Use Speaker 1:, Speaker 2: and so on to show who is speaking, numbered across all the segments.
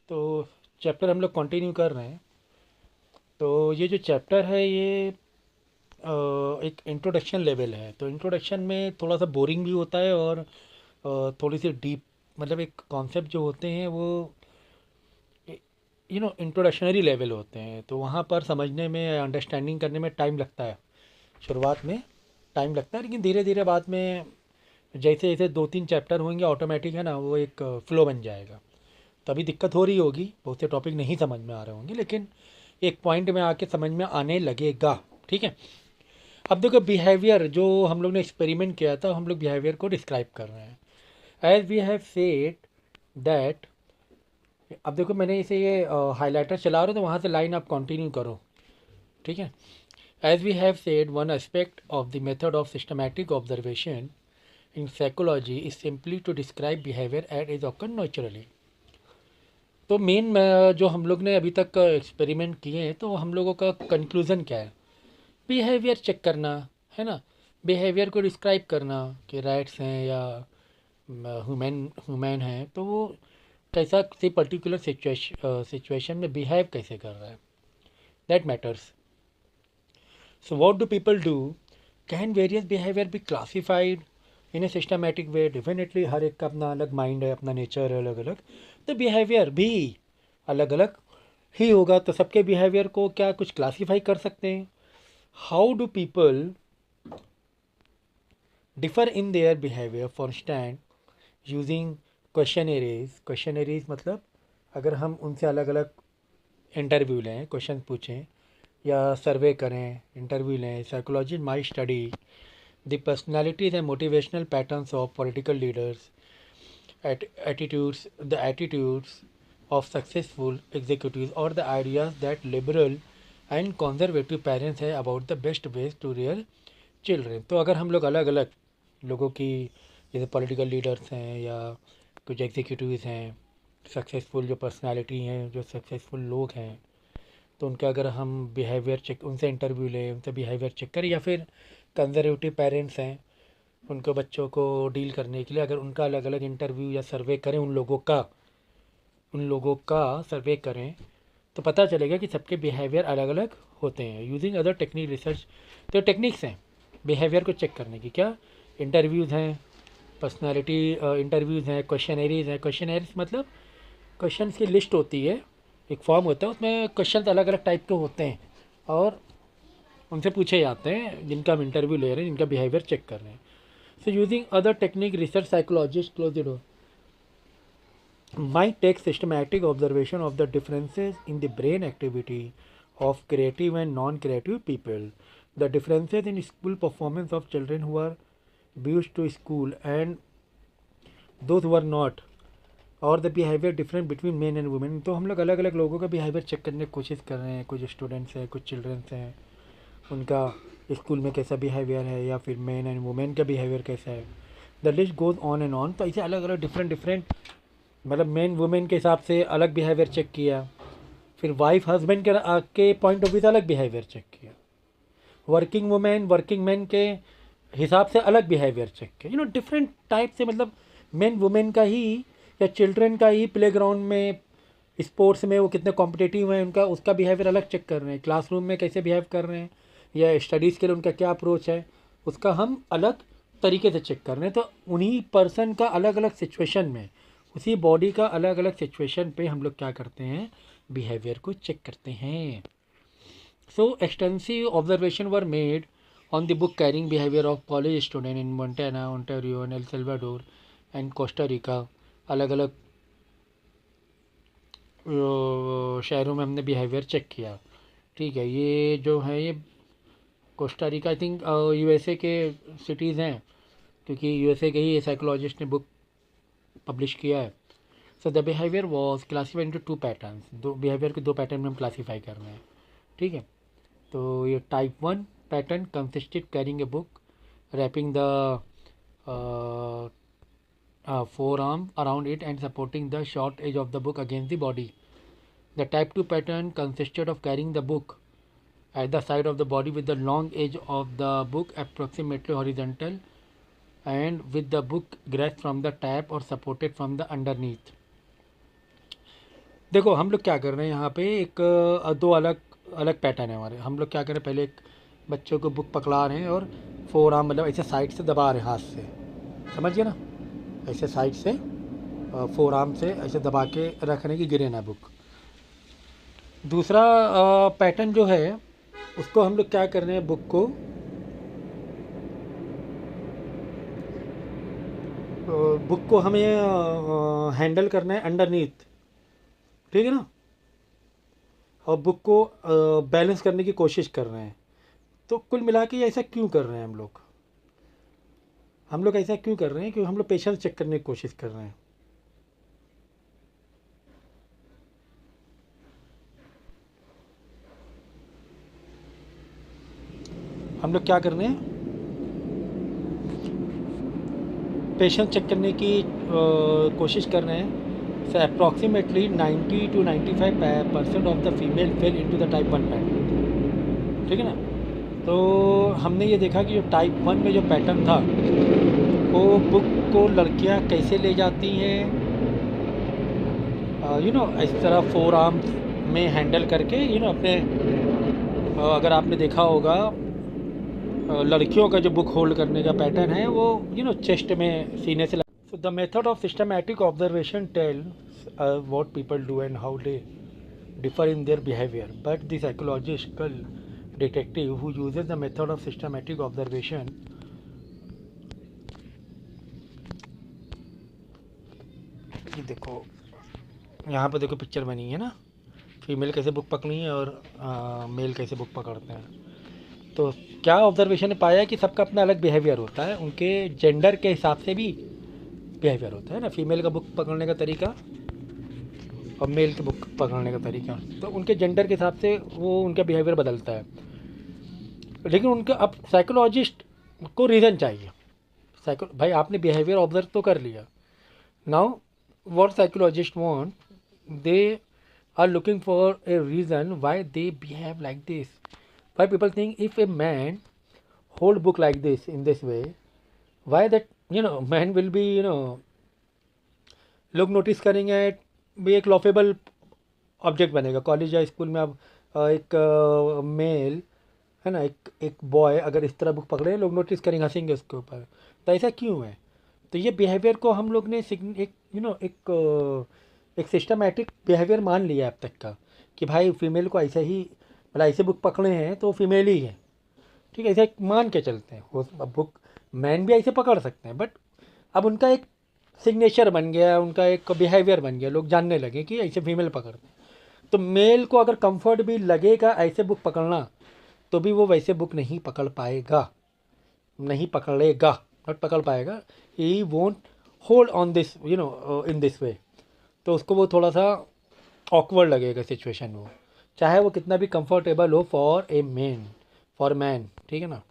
Speaker 1: तो चैप्टर हम लोग कंटिन्यू कर रहे हैं। तो ये जो चैप्टर है ये एक इंट्रोडक्शन लेवल है। तो इंट्रोडक्शन में थोड़ा सा बोरिंग भी होता है और थोड़ी सी डीप, मतलब एक कॉन्सेप्ट जो होते हैं वो इंट्रोडक्शनरी लेवल होते हैं। तो वहाँ पर समझने में, अंडरस्टैंडिंग करने में टाइम लगता है। शुरुआत में टाइम लगता है, लेकिन धीरे धीरे बाद में जैसे जैसे दो तीन चैप्टर होंगे ऑटोमेटिक है ना, वो एक फ्लो बन जाएगा। तभी दिक्कत हो रही होगी, बहुत से टॉपिक नहीं समझ में आ रहे होंगे, लेकिन एक पॉइंट में आके समझ में आने लगेगा। ठीक है। अब देखो, बिहेवियर जो हम लोग ने एक्सपेरिमेंट किया था, हम लोग बिहेवियर को डिस्क्राइब कर रहे हैं। As we have said that, अब देखो मैंने इसे ये हाईलाइटर चला रहा हूँ, तो वहाँ से लाइन आप कंटिन्यू करो। ठीक है। As we have said, one aspect of the method of systematic observation in psychology is simply to describe behaviour at is occur naturally. तो मेन जो हम लोग ने अभी तक एक्सपेरिमेंट किए हैं, तो हम लोगों का कंक्लूज़न क्या है? बिहेवियर चेक करना, है ना। बिहेवियर को डिस्क्राइब करना कि राइट्स हैं या ह्यूमन ह्यूमन हैं, तो वो कैसा किसी पर्टिकुलर सिचुएशन में बिहेव कैसे कर रहा है, that matters. So what do people do? Can various behaviour be classified in a systematic way? Definitely हर एक का अपना अलग माइंड है, अपना नेचर है अलग अलग, तो बिहेवियर भी अलग अलग ही होगा। तो सबके बिहेवियर को क्या कुछ क्लासीफाई कर सकते हैं? How do people differ in their behaviour? For instant, using questionnaires मतलब अगर हम उनसे अलग अलग इंटरव्यू लें, क्वेश्चन पूछें या सर्वे करें, इंटरव्यू लें। Psychology my study the personalities and motivational patterns of political leaders, the attitudes of successful executives, or the ideas that liberal and conservative parents have about the best ways to rear children। तो अगर हम लोग अलग अलग लोगों की, जैसे political leaders हैं या कुछ एग्जीक्यूटिव्स हैं, सक्सेसफुल जो पर्सनालिटी हैं, जो सक्सेसफुल लोग हैं, तो उनका अगर हम बिहेवियर चेक, उनसे इंटरव्यू लें, उनसे बिहेवियर चेक करें, या फिर कंजर्वेटिव पेरेंट्स हैं, उनको बच्चों को डील करने के लिए अगर उनका अलग अलग इंटरव्यू या सर्वे करें, उन लोगों का सर्वे करें, तो पता चलेगा कि सबके बिहेवियर अलग अलग होते हैं। यूजिंग अदर टेक्निक रिसर्च, तो टेक्निक्स हैं बिहेवियर को चेक करने की। क्या? इंटरव्यूज़ हैं, पर्सनालिटी इंटरव्यूज़ हैं, क्वेश्चनरीज हैं। क्वेश्चनरीज मतलब क्वेश्चंस की लिस्ट होती है, एक फॉर्म होता है, उसमें क्वेश्चन अलग अलग टाइप के होते हैं और उनसे पूछे जाते हैं जिनका हम इंटरव्यू ले रहे हैं, जिनका बिहेवियर चेक कर रहे हैं। So using other technique, research psychologists close the door. Might take systematic observation of the differences in the brain activity of creative and non-creative people. The differences in school performance of children who are used to school and those who are not, और the behaviour different between main and women. तो हम लोग अलग अलग लोगों का behaviour check करने की कोशिश कर रहे हैं। कुछ स्टूडेंट्स हैं, कुछ चिल्ड्रंस हैं, उनका स्कूल में कैसा बिहेवियर है, या फिर मेन एंड वुमेन का बिहेवियर कैसा है। The list goes on and on. तो ऐसे अलग अलग डिफरेंट डिफरेंट, मतलब मेन वुमेन के हिसाब से अलग बिहेवियर चेक किया, फिर वाइफ हस्बैंड के पॉइंट ऑफ व्यू से अलग बिहेवियर चेक किया, वर्किंग वुमेन वर्किंग मैन के हिसाब से अलग बिहेवियर चेक किया। डिफरेंट टाइप से, मतलब मेन वुमेन का ही या चिल्ड्रन का ही प्लेग्राउंड में, स्पोर्ट्स में वो कितने कॉम्पिटिटिव हैं, उनका उसका बिहेवियर अलग चेक कर रहे हैं। क्लासरूम में कैसे बिहेव कर रहे हैं या स्टडीज़ के लिए उनका क्या अप्रोच है, उसका हम अलग तरीके से चेक कर रहे हैं। तो उन्हीं पर्सन का अलग अलग सिचुएशन में, उसी बॉडी का अलग अलग सिचुएशन पे हम लोग क्या करते हैं, बिहेवियर को चेक करते हैं। So extensive observation were made on the book carrying behavior of college student in Montana, Ontario and El Salvador and Costa Rica। अलग अलग शहरों में हमने बिहेवियर चेक किया। ठीक है। ये जो है ये Costa Rica, I think USA के सिटीज़ हैं, क्योंकि यूएसए के ही साइकोलॉजिस्ट ने बुक पब्लिश किया है। So the behaviour was classified into two patterns. दो बिहेवियर के दो पैटर्न में हम क्लासीफाई कर रहे हैं। ठीक है। तो ये type one pattern consisted carrying a book, wrapping the forearm around it and supporting the short edge of the book against the body. The type 2 pattern consisted of carrying the book at the side of the body with the long edge of the book approximately horizontal and with the book grasped from the tap or supported from the underneath. देखो हम लोग क्या कर रहे हैं यहाँ पे एक दो अलग अलग पैटर्न है हमारे। हम लोग क्या कर रहे हैं, पहले एक बच्चों को बुक पकड़ा रहे हैं और फोर आर्म मतलब ऐसे साइड से दबा रहे हैं हाथ से, समझिए ना, ऐसे साइड से फोर आर्म से ऐसे दबा के रख रहे हैं कि गिरे ना बुक। दूसरा पैटर्न जो है उसको हम लोग क्या कर रहे हैं, बुक को हमें हैंडल करना है अंडरनीथ, ठीक है ना, और बुक को बैलेंस करने की कोशिश कर रहे हैं। तो कुल मिला के ऐसा क्यों कर रहे हैं हम लोग ऐसा क्यों कर रहे हैं, क्योंकि हम लोग पेशेंस चेक करने की कोशिश कर रहे हैं। हम लोग क्या कर रहे हैं, पेशेंस चेक करने की कोशिश कर रहे हैं। So approximately 90 to 95% of the female fell into the type 1 pattern, ठीक है ना। तो हमने ये देखा कि जो टाइप 1 में जो पैटर्न था वो बुक को लड़कियां कैसे ले जाती हैं, इस तरह फोर आर्म्स में हैंडल करके, अपने अगर आपने देखा होगा लड़कियों का जो बुक होल्ड करने का पैटर्न है वो चेस्ट में सीने से। So the method of systematic observation tell what people do and how they differ in their behavior, but the psychological detective who uses the method of systematic observation ये देखो, यहाँ पे देखो पिक्चर बनी है ना, फीमेल कैसे बुक पकड़ी है और मेल कैसे बुक पकड़ते हैं। तो क्या ऑब्जर्वेशन ने पाया कि सबका अपना अलग बिहेवियर होता है, उनके जेंडर के हिसाब से भी बिहेवियर होता है ना, फीमेल का बुक पकड़ने का तरीका और मेल के बुक पकड़ने का तरीका, तो उनके जेंडर के हिसाब से वो उनका बिहेवियर बदलता है। लेकिन उनका अब साइकोलॉजिस्ट को रीज़न चाहिए। भाई आपने बिहेवियर ऑब्जर्व तो कर लिया, now what psychologist want, they are looking for a reason why they behave like this, why people think if a man hold book like this in this way, why that man will be लोग notice करेंगे, भी एक लॉफेबल object बनेगा college या school में। अब एक mail है ना, एक बॉय अगर इस तरह बुक पकड़े लोग नोटिस करेंगे, हंसेंगे उसके ऊपर। तो ऐसा क्यों है, तो ये बिहेवियर को हम लोग ने एक सिस्टमैटिक बिहेवियर मान लिया अब तक का कि भाई फीमेल को ऐसे ही, मतलब ऐसे बुक पकड़े हैं तो फीमेल ही है, ठीक है, ऐसे मान के चलते हैं। वो अब बुक मैन भी ऐसे पकड़ सकते हैं, बट अब उनका एक सिग्नेचर बन गया, उनका एक बिहेवियर बन गया, लोग जानने लगे कि ऐसे फीमेल पकड़ते हैं। तो मेल को अगर कंफर्ट भी लगेगा ऐसे बुक पकड़ना, तो भी वो वैसे बुक नहीं पकड़ पाएगा, नहीं पकड़ेगा, नॉट पकड़ पाएगा, he won't hold on this in this way. तो उसको वो थोड़ा सा ऑकवर्ड लगेगा सिचुएशन वो, चाहे वो कितना भी कंफर्टेबल हो फॉर मैन, ठीक है ना।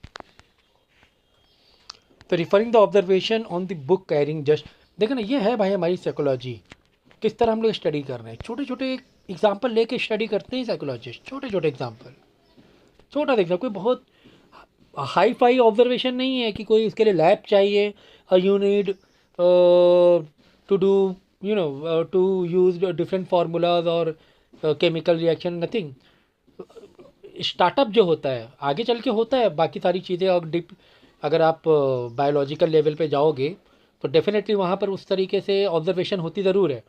Speaker 1: तो referring the observation on the book carrying just, देखो ना, ये है भाई हमारी साइकोलॉजी, किस तरह हम लोग स्टडी कर रहे हैं। छोटे छोटे एग्जाम्पल लेके स्टडी करते हैं साइकोलॉजिस्ट, छोटे छोटे एग्जाम्पल, छोटा देखना, कोई बहुत हाई फाई ऑब्जर्वेशन नहीं है कि कोई उसके लिए लैब चाहिए और you need to do to use different formulas और केमिकल रिएक्शन, नथिंग। स्टार्टअप जो होता है आगे चल के होता है बाकी सारी चीज़ें, और डिप अगर आप बायोलॉजिकल लेवल पे जाओगे तो डेफिनेटली वहाँ पर उस तरीके से ऑब्जर्वेशन होती ज़रूर है,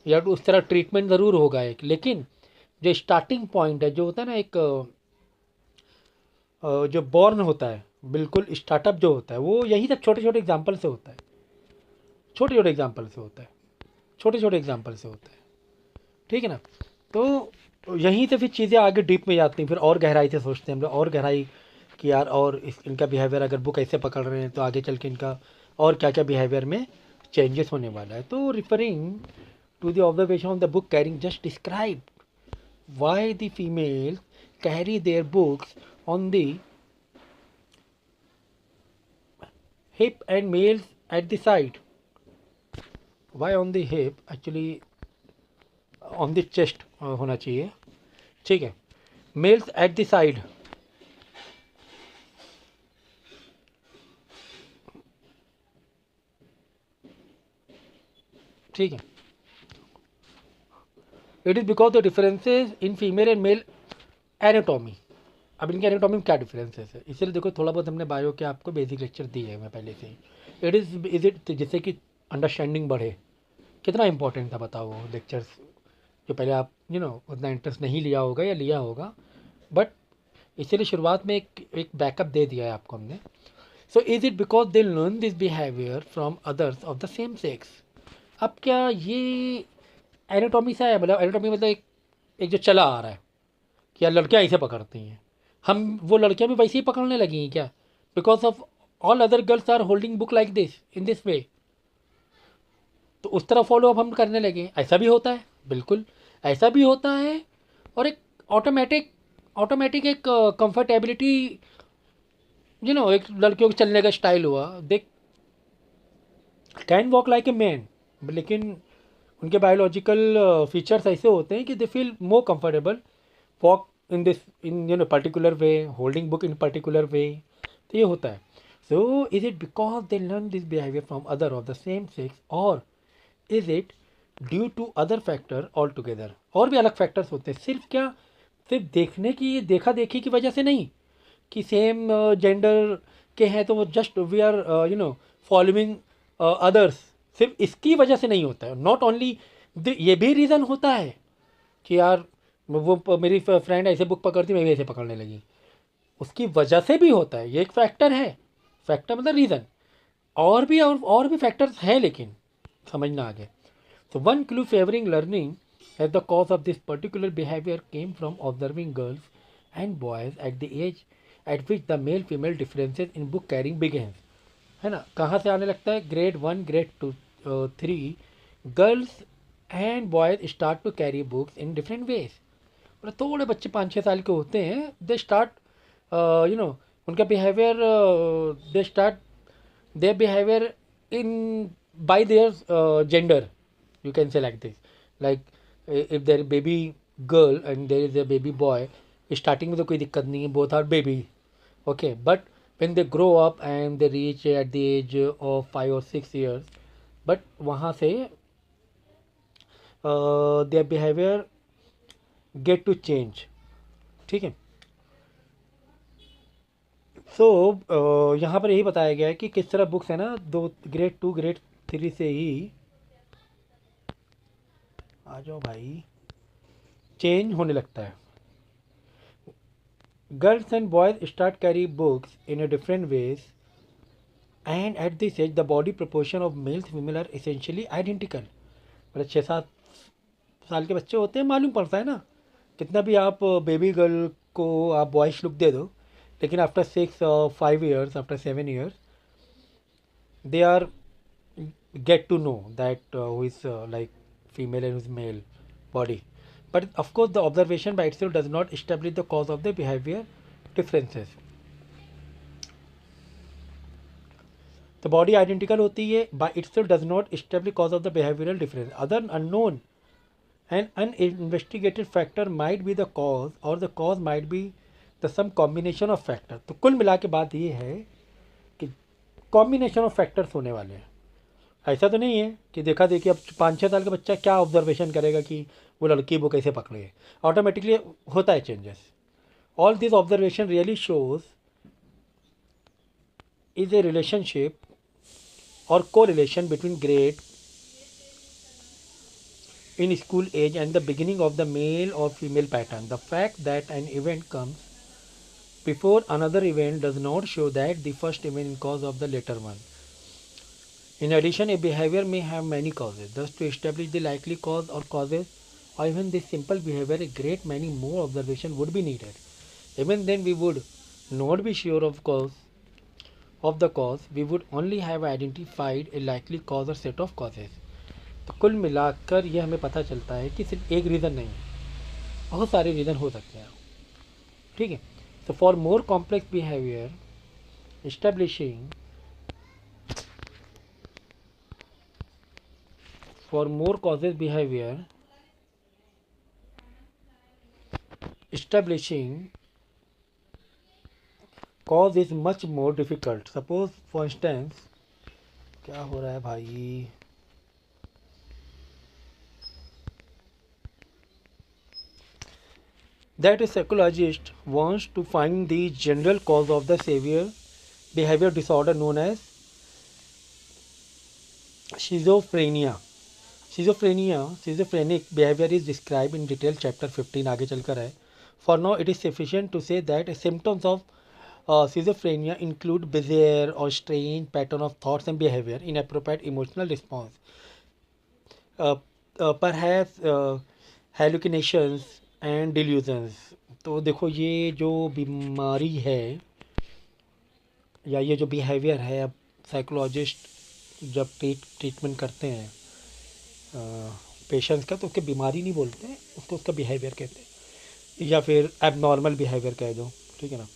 Speaker 1: या उस तरह ट्रीटमेंट ज़रूर होगा एक। लेकिन जो स्टार्टिंग पॉइंट है, जो होता है ना एक जो बॉर्न होता है, बिल्कुल स्टार्टअप जो होता है, वो यही सब छोटे छोटे एग्जाम्पल से होता है, छोटे छोटे एग्जाम्पल से होता है, छोटे छोटे एग्जाम्पल से होता है, ठीक है ना। तो यहीं से फिर चीज़ें आगे डीप में जाती हैं, फिर और गहराई से सोचते हैं हम लोग, और गहराई कि यार और इनका बिहेवियर अगर बुक ऐसे पकड़ रहे हैं तो आगे चल के इनका और क्या क्या बिहेवियर में चेंजेस होने वाला है। तो referring to the observation of the book carrying just describe why the female carry their books on the hip and males at the side. Why on the hip, actually on the chest होना चाहिए, ठीक है, mails at the side, ठीक है। It is because the differences in female and male anatomy. अब इनके anatomy में क्या डिफरेंसेस है, इसलिए देखो थोड़ा बहुत हमने बायो के आपको बेसिक लेक्चर दिए हैं मैं पहले से ही। इज़ इट जिससे कि अंडरस्टैंडिंग बढ़े। कितना इंपॉर्टेंट था बताओ वो लेक्चर्स, जो पहले आप उतना इंटरेस्ट नहीं लिया होगा या लिया होगा, बट इसीलिए शुरुआत में एक बैकअप दे दिया है आपको हमने। So is it because they learn this behaviour from others of the same sex. अब क्या ये एनाटॉमी से है, मतलब एनाटॉमी मतलब एक जो चला आ रहा है कि यार लड़कियाँ ऐसे पकड़ती हैं, हम वो लड़कियाँ भी वैसे ही पकड़ने लगी हैं क्या, because of all other girls are holding book like this in this way, तो उस तरह फॉलो अप हम करने लगे। ऐसा भी होता है, बिल्कुल ऐसा भी होता है। और एक ऑटोमेटिक ऑटोमेटिक एक कंफर्टेबिलिटी, एक लड़कियों के चलने का स्टाइल हुआ, they can walk like a man, लेकिन उनके बायोलॉजिकल फीचर्स ऐसे होते हैं कि they feel more comfortable walk in this in particular way, holding book in particular way. तो ये होता है। So is it because they learn this behaviour from other of the same sex, और is it due to other factor all together. और भी अलग factors होते हैं, सिर्फ क्या, सिर्फ देखने की देखा देखी की वजह से नहीं कि सेम जेंडर के हैं तो वो just we are following others, सिर्फ इसकी वजह से नहीं होता है। नॉट ओनली ये भी रीज़न होता है कि यार मेरी फ्रेंड ऐसे बुक पकड़ती, मैं भी ऐसे पकड़ने लगी, उसकी वजह से भी होता है। ये एक फैक्टर है, फैक्टर मतलब रीज़न। और भी फैक्टर्स हैं, लेकिन समझना आगे। So one clue favoring learning as the cause of this particular behavior came from observing girls and boys at the age at which the male-female differences in book carrying begins. है ना, कहाँ से आने लगता है, grade 1 grade 2 3 girls and boys start to carry books in different ways. मतलब थोड़े बच्चे 5-6 साल के होते हैं, दे स्टार्ट उनका behaviour, they start their behavior in by their gender, you can say like this, like if there is baby girl and there is a baby boy, starting में तो कोई दिक्कत नहीं है, both are baby, okay, but when they grow up and they reach at the age of 5 or 6 years, but वहाँ से their behavior get to change, ठीक है। सो यहाँ पर यही बताया गया है कि किस तरह बुक्स है ना, ग्रेड 2 ग्रेड 3 से ही, आ जाओ भाई, चेंज होने लगता है। Girls and boys start carry books in a different ways and at this age the body proportion of males female are essentially identical. मतलब 6-7 साल के बच्चे होते हैं, मालूम पड़ता है ना, कितना भी आप बेबी गर्ल को आप बॉयज लुक दे दो, लेकिन after 6 or 5 years, after 7 years, they are get to know that who is like female and who is male body. But of course the observation by itself does not establish the cause of the behavior differences. The body identical होती है, by itself does not establish cause of the behavioral difference. Other unknown and uninvestigated factor might be the cause, or the cause might be the some combination of factor. तो कुल मिला के बात ये है कि कॉम्बिनेशन ऑफ फैक्टर्स होने वाले हैं। ऐसा तो नहीं है कि देखा देखी अब 5-6 साल का बच्चा क्या ऑब्जर्वेशन करेगा कि वो लड़की वो कैसे पकड़े है, ऑटोमेटिकली होता है changes. All this observation really shows is a relationship or correlation between grade in school age and the beginning of the male or female pattern. The fact that an event comes before another event does not show that the first event is cause of the later one. In addition, a behavior may have many causes. Thus, to establish the likely cause or causes or even this simple behavior, a great many more observation would be needed. Even then, we would not be sure of the cause, we would only have identified a likely cause or set of causes. तो कुल मिलाकर यह हमें पता चलता है कि सिर्फ एक रीज़न नहीं, बहुत सारे रीज़न हो सकते हैं, ठीक है। So for more complex behavior, establishing for more causes behavior, establishing cause is much more difficult. Suppose for instance, क्या हो रहा है भाई, that a psychologist wants to find the general cause of the severe behavior disorder known as schizophrenia. Schizophrenic behavior is described in detail chapter 15 आगे चलकर है. For now it is sufficient to say that symptoms of schizophrenia include bizarre or strange pattern of thoughts and behavior, inappropriate emotional response, uh, perhaps hallucinations and delusions. तो देखो ये जो बीमारी है या ये जो बिहेवियर है, अब साइकोलॉजिस्ट जब ट्रीटमेंट करते हैं पेशेंट्स का तो उसके बीमारी नहीं बोलते हैं, उसको उसका बिहेवियर कहते हैं या फिर एबनॉर्मल बिहेवियर कह दो, ठीक है ना.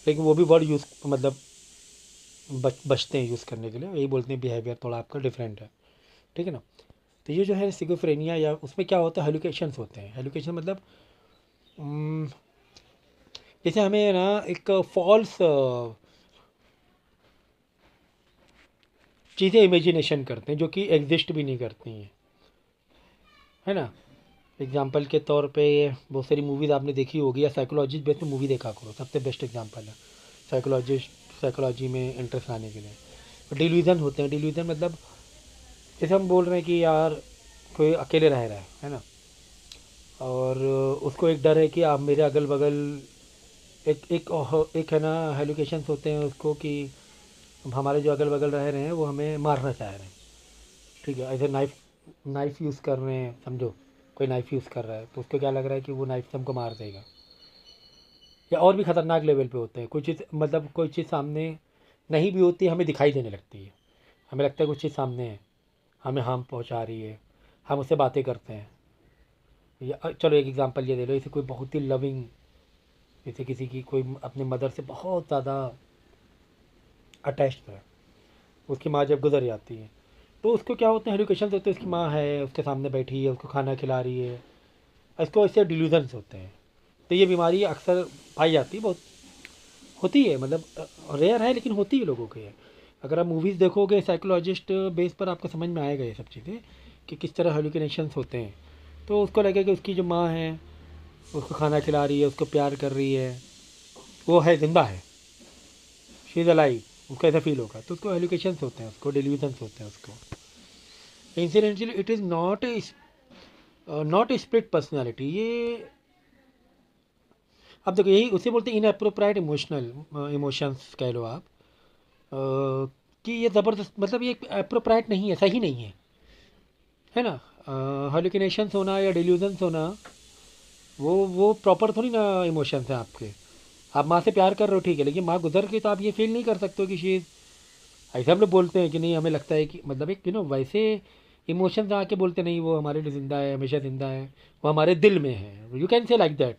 Speaker 1: लेकिन वो भी वर्ड यूज़ मतलब बचते हैं यूज़ करने के लिए, यही बोलते हैं बिहेवियर थोड़ा आपका डिफरेंट है, ठीक है ना. तो ये जो है सिगोफ्रेनिया या उसमें क्या होता है, हेलुकेशंस होते हैं. हेलुकेशन मतलब जैसे हमें ना एक फॉल्स चीज़ें इमेजिनेशन करते हैं जो कि एग्जिस्ट भी नहीं करती हैं, है ना. एग्जाम्पल के तौर पे बहुत सारी मूवीज़ आपने देखी होगी या साइकोलॉजिस्ट बेस पे मूवी देखा करो, सबसे बेस्ट एग्जाम्पल है साइकोलॉजी में इंटरेस्ट आने के लिए. डिल्यूजन होते हैं. डिल्यूजन मतलब जैसे हम बोल रहे हैं कि यार कोई अकेले रह रहा है ना, और उसको एक डर है कि आप मेरे अगल बगल एक है ना हेलुकेशंस होते हैं उसको कि हमारे जो अगल बगल रह रहे हैं वो हमें मारना चाह रहे हैं, ठीक है. ऐसे नाइफ़ यूज़ कर रहे हैं, समझो कोई नाइफ़ यूज़ कर रहा है तो उसको क्या लग रहा है कि वो नाइफ़ से हमको मार देगा. या और भी ख़तरनाक लेवल पे होते हैं. कोई चीज़ मतलब कोई चीज़ सामने नहीं भी होती है, हमें दिखाई देने लगती है, हमें लगता है कुछ चीज़ सामने है, हमें हार्म पहुंचा रही है, हम उससे बातें करते हैं. या चलो एक एग्जांपल ये दे लो, जैसे कोई बहुत ही लविंग, जैसे किसी की कोई अपने मदर से बहुत ज़्यादा अटैच्ड है, उसकी माँ जब गुजर जाती है तो उसको क्या होते हैं, हेलुकेशंस होते हैं. उसकी माँ है उसके सामने बैठी है, उसको खाना खिला रही है, इसको ऐसे डिल्यूजन्स होते हैं. तो ये बीमारी अक्सर पाई जाती है, बहुत होती है, मतलब रेयर है लेकिन होती है लोगों के. अगर आप मूवीज़ देखोगे साइकोलॉजिस्ट बेस पर आपको समझ में आएगा ये सब चीज़ें कि किस तरह हेलुसिनेशंस होते हैं. तो उसको लगेगा कि उसकी जो माँ है उसको खाना खिला रही है, उसको प्यार कर रही है, वो है ज़िंदा है, शी इज़ अलाइव, उसको ऐसा फील होगा. तो उसको हेलुकेशंस होते हैं, उसको डिल्यूजन्स होते हैं उसको. Incidentally it is not split personality. ये अब देखो यही उसे बोलते हैं इनअप्रोप्राइट इमोशंस कह लो आप. कि ये ज़बरदस्त मतलब ये अप्रोप्राइट नहीं है, सही नहीं है ना. हेलुसिनेशंस होना या डिल्यूजन्स होना वो प्रॉपर थोड़ी ना इमोशंस हैं आपके. आप माँ से प्यार कर रहे हो ठीक है, लेकिन माँ गुजर गई तो आप ये फील नहीं कर सकते हो कि शी, ऐसे हम लोग बोलते हैं कि नहीं, हमें लगता है कि मतलब एक वैसे इमोशंस आके बोलते नहीं वो हमारे लिए ज़िंदा है, हमेशा ज़िंदा है, वो हमारे दिल में है. You can say like that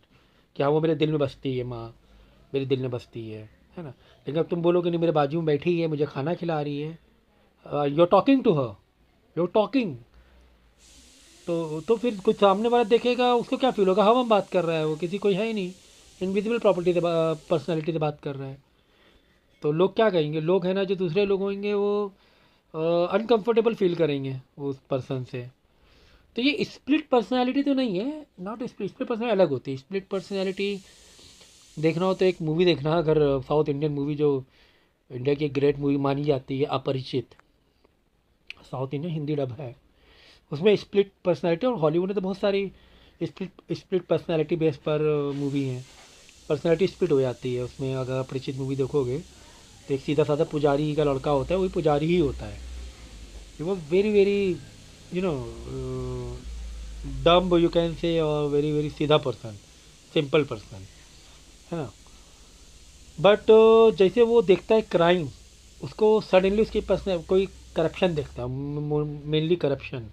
Speaker 1: कि हाँ वो मेरे दिल में बसती है, माँ मेरे दिल में बसती है ना. लेकिन अब तुम बोलोगे नहीं, मेरे बाजू में बैठी है, मुझे खाना खिला रही है, you are talking to her, you are talking, तो फिर कुछ सामने वाला देखेगा उसको क्या फील होगा, हम बात कर रहा है, वो किसी कोई है ही नहीं, इनविजिबल प्रॉपर्टी से पर्सनैलिटी से बात कर रहा है. तो लोग क्या कहेंगे, लोग हैं ना जो दूसरे लोग होंगे वो अनकंफर्टेबल फील करेंगे उस पर्सन से. तो ये स्प्लिट पर्सनैलिटी तो नहीं है, नॉट स्प्लिट पर्सनैलिटी अलग होती है. स्प्लिट पर्सनैलिटी देखना हो तो एक मूवी देखना, अगर साउथ इंडियन मूवी जो इंडिया की एक ग्रेट मूवी मानी जाती है अपरिचित, साउथ इंडियन हिंदी डब है, उसमें स्प्लिट पर्सनैलिटी, और हॉलीवुड ने तो बहुत सारी स्प्लिट पर्सनैलिटी बेस पर मूवी हैं. पर्सनैलिटी स्प्लिट हो जाती है उसमें. अगर अपरिचित मूवी देखोगे तो एक सीधा साधा पुजारी का लड़का होता है, वही पुजारी ही होता है. He was very very you know dumb you can say, और वेरी वेरी सीधा पर्सन, सिंपल पर्सन, है ना. बट जैसे वो देखता है क्राइम, उसको सडनली उसकी पर्सन कोई करप्शन देखता है, मेनली करप्शन.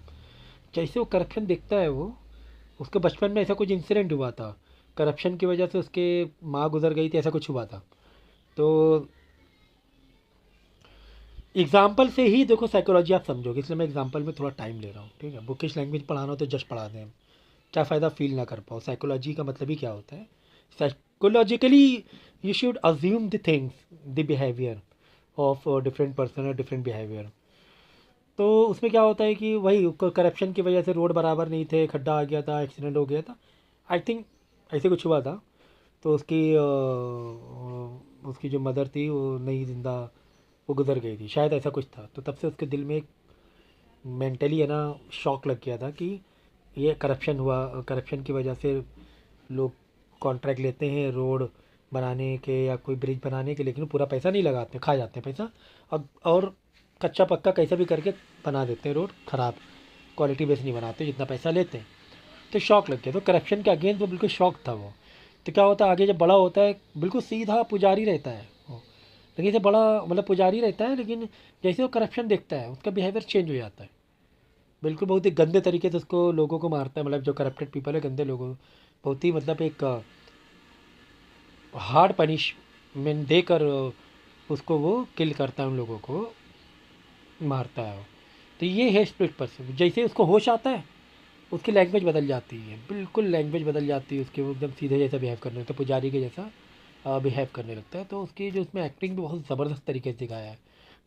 Speaker 1: जैसे वो करप्शन देखता है, वो उसके बचपन में ऐसा कुछ इंसिडेंट हुआ था, करप्शन की वजह से उसके माँ गुजर गई थी, ऐसा कुछ हुआ था. तो एग्जाम्पल से ही देखो साइकोलॉजी आप समझोगे, इसलिए मैं एग्जाम्पल में थोड़ा टाइम ले रहा हूँ, ठीक है. बुकिश लैंग्वेज पढ़ाना हो तो जस्ट पढ़ा दें, क्या फ़ायदा फील ना कर पाओ. साइकोलॉजी का मतलब ही क्या होता है, psychologically you should assume the things, the behaviour of different person और डिफरेंट बिहेवियर. तो उसमें क्या होता है कि वही करप्शन की वजह से रोड बराबर नहीं थे, खड्डा आ गया था, एक्सीडेंट हो गया था. आई थिंक ऐसे कुछ हुआ था। तो उसकी जो मदर थी वो नहीं जिंदा, वो गुजर गई थी शायद, ऐसा कुछ था। तो तब से उसके दिल में एक मेंटली है ना शॉक लग गया था कि ये करप्शन हुआ, करप्शन की वजह से लोग कॉन्ट्रैक्ट लेते हैं रोड बनाने के या कोई ब्रिज बनाने के, लेकिन पूरा पैसा नहीं लगाते, खा जाते हैं पैसा। और कच्चा पक्का कैसा भी करके बना देते हैं रोड, ख़राब क्वालिटी बेस नहीं बनाते जितना पैसा लेते हैं। तो शौक लग गया, तो करप्शन के अगेंस्ट वो बिल्कुल शौक था वो। तो क्या होता है आगे जब बड़ा होता है, बिल्कुल सीधा पुजारी रहता है वो, लेकिन जैसे बड़ा मतलब पुजारी रहता है, लेकिन जैसे वो करप्शन देखता है उसका बिहेवियर चेंज हो जाता है। बिल्कुल बहुत ही गंदे तरीके से उसको लोगों को मारता है, मतलब जो करप्टेड पीपल है, गंदे लोगों, बहुत ही मतलब एक हार्ड पनिशमेंट देकर उसको वो किल करता है, उन लोगों को मारता है वो। तो ये है स्प्लिट पर्सन। जैसे उसको होश आता है उसकी लैंग्वेज बदल जाती है, बिल्कुल लैंग्वेज बदल जाती है उसकी, वो एकदम सीधे जैसा बिहेव करने लगता है, पुजारी के जैसा बिहेव करने लगता है। तो उसकी जो उसमें एक्टिंग भी बहुत ज़बरदस्त तरीके से दिखाया है।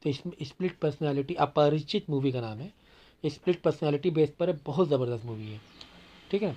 Speaker 1: तो इसमें स्प्लिट पर्सनालिटी, अपरिचित मूवी का नाम है, स्प्लिट पर्सनालिटी बेस पर है, बहुत ज़बरदस्त मूवी है। ठीक है।